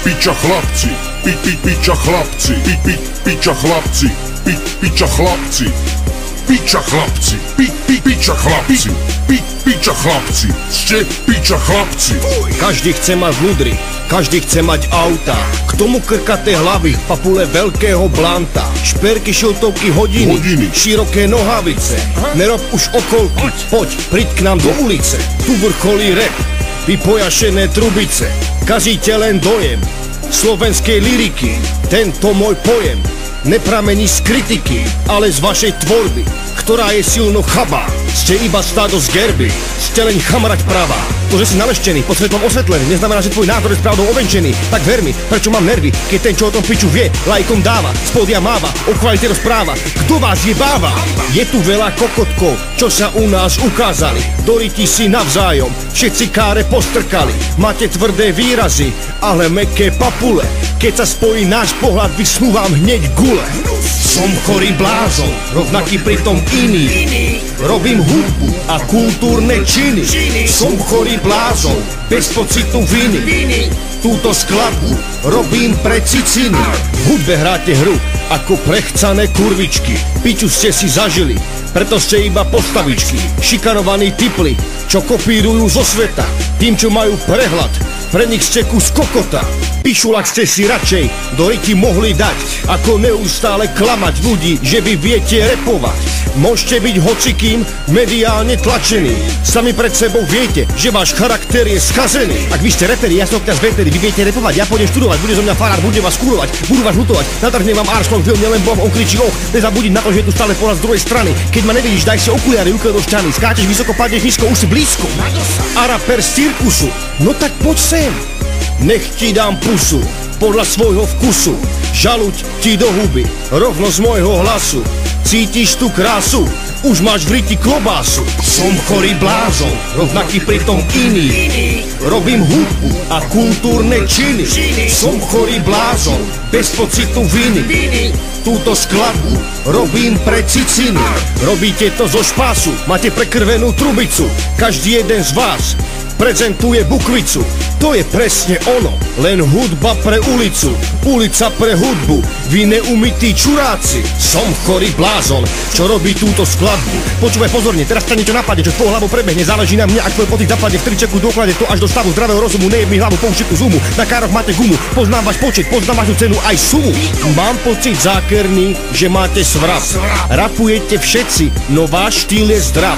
piča chlapci, piča chlapci, piča chlapci, piča chlapci, piča chlapci, piča chlapci, piča chlapci, ste piča chlapci. Každý chce mať ľudry, každý chce mať auta, k tomu krkaté hlavy, papule veľkého blanta, šperky, šiltovky, hodiny, široké nohavice. Nerob už okolky, poď, príď k nám do ulice. Tu vrcholí rap, vypojašené trubice, kazíte len dojem slovenskej lyriky. Tento môj pojem nepramení z kritiky, ale z vašej tvorby, ktorá je silno chabá. Ste iba stádo z gerby, ste len chamrať pravá. To, že si naleštený, pod svetlom osvetlený, neznamená, že tvoj názor je s pravdou ovenčený. Tak ver mi, prečo mám nervy, keď ten, čo o tom piču vie, lajkom dáva, spodia máva, o kvalite rozpráva. Kto vás jebáva? Je tu veľa kokotkov, čo sa u nás ukázali. Doriti si navzájom, všetci káre postrkali. Máte tvrdé výrazy, ale mäkké papule. Keď sa spojí náš pohľad, vysnú vám hneď gule. Som chorý blázon, rovnaký pritom iný. Robím hudbu a kultúrne činy. Som chorý blázon, bez pocitu viny. Túto skladbu robím pre ciciny. V hudbe hráte hru ako prechcané kurvičky. Piču ste si zažili, preto ste iba postavičky. Šikanovaní tipli, čo kopírujú zo sveta. Tým, čo majú prehľad, pre nich ste kus kokota. Pišulak ste si radšej do ryti mohli dať, ako neustále klamať ľudí, že vy viete repovať. Môžete byť hocikým mediálne tlačený, sami pred sebou viete, že váš charakter je skazený. Ak vy ste reperi, ja som kňaz veteri, vy viete repovať, ja pôjdem študovať, bude zo mňa farár, bude vás kurovať, budú vás lutovať, natrhne vám arslok, vil nelen Boh, on kričí nezabudiť na to, že je tu stále pohľad z druhej strany. Keď ma nevidíš, daj si okuliare, uklad do šťany, skáčeš vysoko, padneš nízko, už si blízko. A raper z cirkusu, no tak poď sem, nech ti dám pusu, podľa svojho vkusu, žaluť ti do huby, rovno z môjho hlasu. Cítiš tú krásu, už máš v ryti klobásu. Som chorý blázon, rovnaký pritom iný. Robím hudbu a kultúrne činy. Som chorý blázon, bez pocitu viny. Túto skladbu robím pre ciciny. Robíte to zo špásu, máte prekrvenú trubicu. Každý jeden z vás prezentuje bukvicu. To je presne ono, len hudba pre ulicu, ulica pre hudbu. Vy neumytí čuráci. Som chorý blázon, čo robí túto skladbu. Počúvaj pozorne, teraz sa niečo napadne, čo tvojou hlavou prebehne. Záleží na mne, ak tvoj pocit zapadne v tričeku, doklade to až do stavu zdravého rozumu. Nejeb mi hlavu, použiť tú zumu. Na károch máte gumu, poznám váš počet, poznám vašu cenu aj sumu. Mám pocit zákerný, že máte svrat. Rapujete všetci, no váš štýl je zdrav.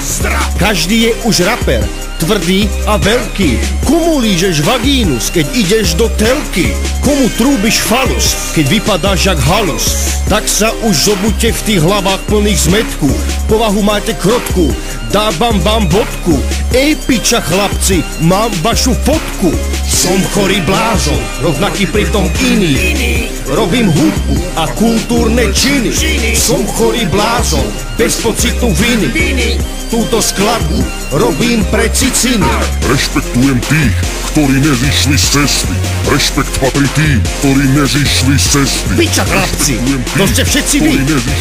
Každý je už raper, tvrdý a veľký. Komu lížeš vagínus, keď ideš do telky? Komu trúbiš falus, keď vypadáš jak halus? Tak sa už zobuďte v tých hlavách plných zmetku. Povahu máte krotku, dávam vám bodku. Ej piča chlapci, mám vašu fotku. Som chorý blázon, rovnaký pritom iný. Robím hudbu a kultúrne činy. Som chorý blázon, bez pocitu viny. Túto skladbu robím pre ciciny. Rešpektujem tých, ktorí nezišli z cesty. Rešpekt patrí tým, ktorí nezišli z cesty. Piča chlapci, to ste všetci vy.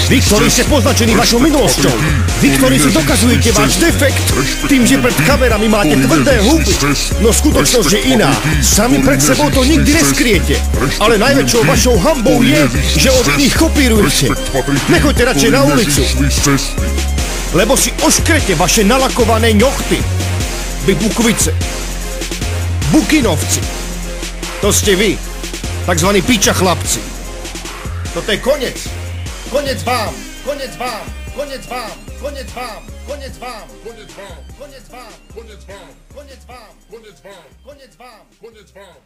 Vy, ktorí ste poznačení vašou minulosťou. Vy, ktorí si dokazujete váš defekt tým, že pred kamerami máte tvrdé huby. No skutočnosť je iná. Sami pred sebou to nikdy neskriete. Ale najväčšou vašou hanbou je, že od nich kopírujete. Nechoďte radšej na ulicu, lebo si oškrete vaše nalakované ňochty. Vy bukvice, bukinovci, to ste vy, takzvaní piča chlapci. Toto je koniec. Konec vám, konec vám, konec vám, konec vám, konec vám, konec vám, konec vám, konec vám, konec vám, konec vám, konec vám, konec vám.